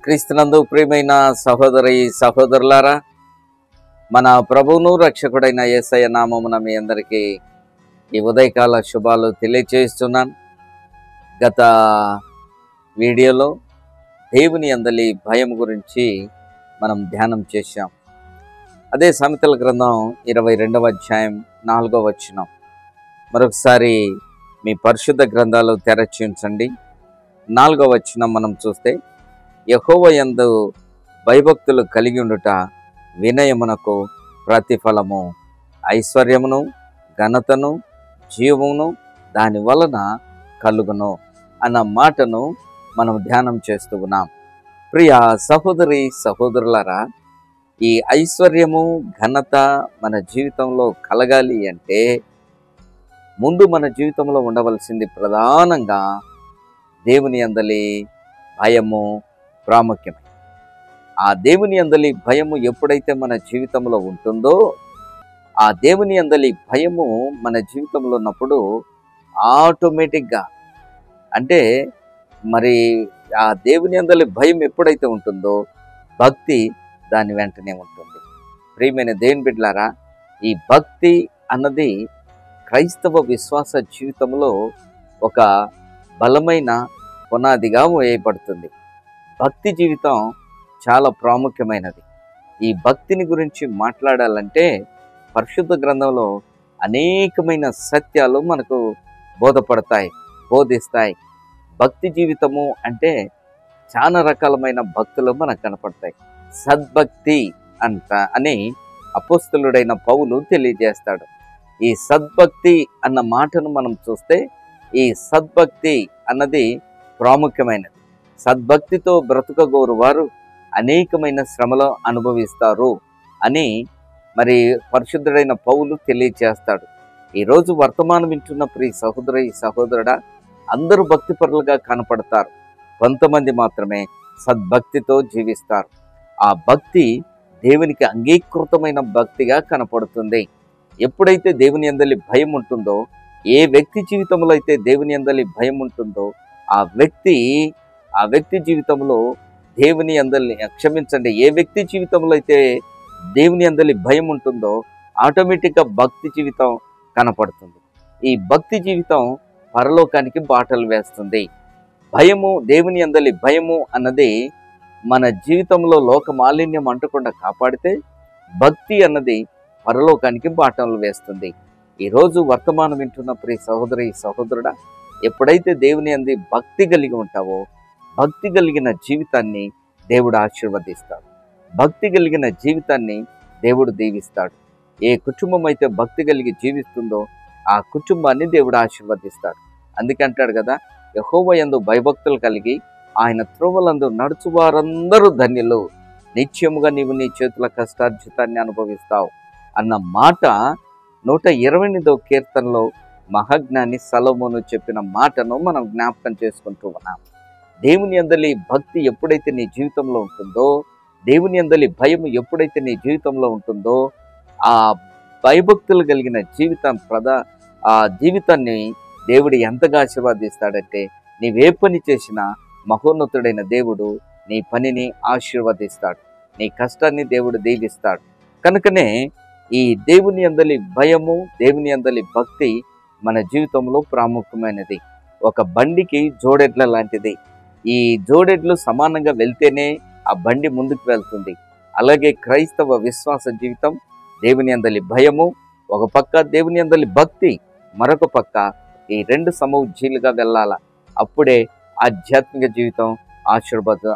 క్రీస్తునందు ప్రియమైన సహోదరి సహోదరులారా, మన ప్రభువును రక్షకుడైన యేసయ్య నామమున మీ అందరికీ ఈ ఉదయకాల శుభాలు తెలియజేస్తున్నాను. గత వీడియోలో దేవుని యందలి భయం గురించి మనం ధ్యానం చేశాం. అదే సామెతల గ్రంథం 22వ అధ్యాయం 4వ వచనం. మరొకసారి మీ పరిశుద్ధ గ్రంథాలు తెరచి ఉంచండి. 4వ వచనం మనం చూస్తే, యెహోవా యందు భయభక్తులు కలిగి ఉండుట వినయమునకు ప్రతిఫలము, ఐశ్వర్యమును ఘనతను జీవమును దాని వలన కలుగును అన్న మాటను మనం ధ్యానం చేస్తూ ఉన్నాం. ప్రియ సహోదరి సహోదరులారా, ఈ ఐశ్వర్యము ఘనత మన జీవితంలో కలగాలి అంటే ముందు మన జీవితంలో ఉండవలసింది ప్రధానంగా దేవుని యందలి భయము ప్రాముఖ్యమే. ఆ దేవుని యందలి భయము ఎప్పుడైతే మన జీవితంలో ఉంటుందో, ఆ దేవుని యందలి భయము మన జీవితంలో ఉన్నప్పుడు ఆటోమేటిక్గా అంటే మరి ఆ దేవుని యందలి భయం ఎప్పుడైతే ఉంటుందో భక్తి దాని వెంటనే ఉంటుంది. ప్రియమైన దేవుని బిడ్డలారా, ఈ భక్తి అన్నది క్రైస్తవ విశ్వాస జీవితంలో ఒక బలమైన పునాదిగా వేయబడుతుంది. భక్తి జీవితం చాలా ప్రాముఖ్యమైనది. ఈ భక్తిని గురించి మాట్లాడాలంటే పరిశుద్ధ గ్రంథంలో అనేకమైన సత్యాలు మనకు బోధిస్తాయి. భక్తి జీవితము అంటే చాలా రకాలమైన భక్తులు మనకు కనపడతాయి. సద్భక్తి అని అపోస్తలుడైన పౌలు తెలియజేస్తాడు. ఈ సద్భక్తి అన్న మాటను మనం చూస్తే, ఈ సద్భక్తి అన్నది ప్రాముఖ్యమైనది. సద్భక్తితో బ్రతుకగోరు వారు అనేకమైన శ్రమలు అనుభవిస్తారు అని మరి పరిశుద్ధుడైన పౌలు తెలియజేస్తాడు. ఈరోజు వర్తమానం వింటున్న ప్రియ సహోదరి సహోదరుడా, అందరూ భక్తిపరులుగా కనపడతారు. కొంతమంది మాత్రమే సద్భక్తితో జీవిస్తారు. ఆ భక్తి దేవునికి అంగీకృతమైన భక్తిగా కనపడుతుంది. ఎప్పుడైతే దేవుని యందలి భయం ఉంటుందో, ఏ వ్యక్తి జీవితంలో అయితే దేవుని యందలి భయం ఉంటుందో ఆ వ్యక్తి జీవితంలో దేవుని యందలి ఏ వ్యక్తి జీవితంలో అయితే దేవుని యందలి భయం ఉంటుందో ఆటోమేటిక్గా భక్తి జీవితం కనపడుతుంది. ఈ భక్తి జీవితం పరలోకానికి బాటలు వేస్తుంది. భయము, దేవుని యందలి భయము అన్నది మన జీవితంలో లోక మాలిన్యం అంటకుండా కాపాడితే, భక్తి అన్నది పరలోకానికి బాటలు వేస్తుంది. ఈరోజు వర్తమానం వింటున్న ప్రియ సహోదరి సహోదరుడా, ఎప్పుడైతే దేవుని యందు భక్తి కలిగి ఉంటావో, భక్తి కలిగిన జీవితాన్ని దేవుడు ఆశీర్వదిస్తాడు. భక్తి కలిగిన జీవితాన్ని దేవుడు దీవిస్తాడు. ఏ కుటుంబం అయితే భక్తి కలిగి జీవిస్తుందో ఆ కుటుంబాన్ని దేవుడు ఆశీర్వదిస్తాడు. అందుకంటాడు కదా, యెహోవా యందు భయభక్తులు కలిగి ఆయన త్రోవలందు నడుచు వారందరూ ధన్యులు, నిత్యముగా నీవు నీ చేతుల కష్టార్జితాన్ని అనుభవిస్తావు అన్న మాట 128వ కీర్తనలో మహాజ్ఞాని సొలొమోను చెప్పిన మాటను మనం జ్ఞాపకం చేసుకుంటూ ఉన్నాం. దేవుని యందలి భక్తి ఎప్పుడైతే నీ జీవితంలో ఉంటుందో, దేవుని యందలి భయం ఎప్పుడైతే నీ జీవితంలో ఉంటుందో, ఆ భయభక్తులు కలిగిన ఆ జీవితాన్ని దేవుడు ఎంతగా ఆశీర్వదిస్తాడంటే, నీవే పని చేసినా మహోన్నతుడైన దేవుడు నీ పనిని ఆశీర్వదిస్తాడు, నీ కష్టాన్ని దేవుడు దీవిస్తాడు. కనుకనే ఈ దేవుని యందలి భయము, దేవుని యందలి భక్తి మన జీవితంలో ప్రాముఖ్యమైనది. ఒక బండికి జోడెడ్ల లాంటిది. ఈ జోడెడ్లు సమానంగా వెళ్తేనే ఆ బండి ముందుకు వెళ్తుంది. అలాగే క్రైస్తవ విశ్వాస జీవితం, దేవుని యందలి భయము ఒక పక్క, దేవుని యందలి భక్తి మరొక పక్క, ఈ రెండు సమవుజ్జీలుగా వెళ్ళాల. అప్పుడే ఆధ్యాత్మిక జీవితం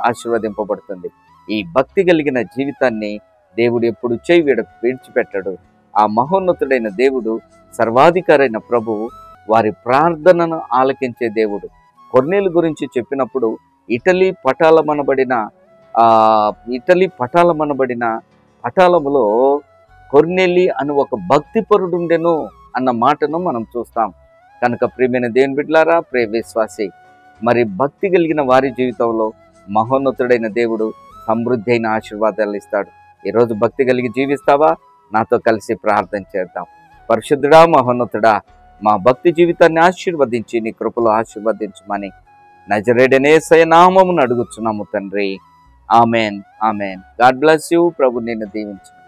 ఆశీర్వదింపబడుతుంది. ఈ భక్తి కలిగిన జీవితాన్ని దేవుడు ఎప్పుడు విడిచిపెట్టాడు. ఆ మహోన్నతుడైన దేవుడు, సర్వాధికారైన ప్రభువు, వారి ప్రార్థనను ఆలకించే దేవుడు. కొర్నేలు గురించి చెప్పినప్పుడు ఇటలీ పటాలమనబడిన పటాలములో కొర్నేలి అని ఒక భక్తిపరుడుండెను అన్న మాటను మనం చూస్తాం. కనుక ప్రియమైన దేవుని బిడ్డలారా, ప్రియ విశ్వాసి, మరి భక్తి కలిగిన వారి జీవితంలో మహోన్నతుడైన దేవుడు సమృద్ధి అయిన ఆశీర్వాదాలు ఇస్తాడు. ఈరోజు భక్తి కలిగి జీవిస్తావా? నాతో కలిసి ప్రార్థన చేద్దాం. పరిశుద్ధుడా, మహోన్నతుడా, మా భక్తి జీవితాన్ని ఆశీర్వదించి నీ కృపలో ఆశీర్వదించమని నజరేయుడైన యేసయ్య నామమున అడుగుచున్నాము తండ్రి. Amen. Amen. God bless you. ప్రభు నిన్ను దీవించు.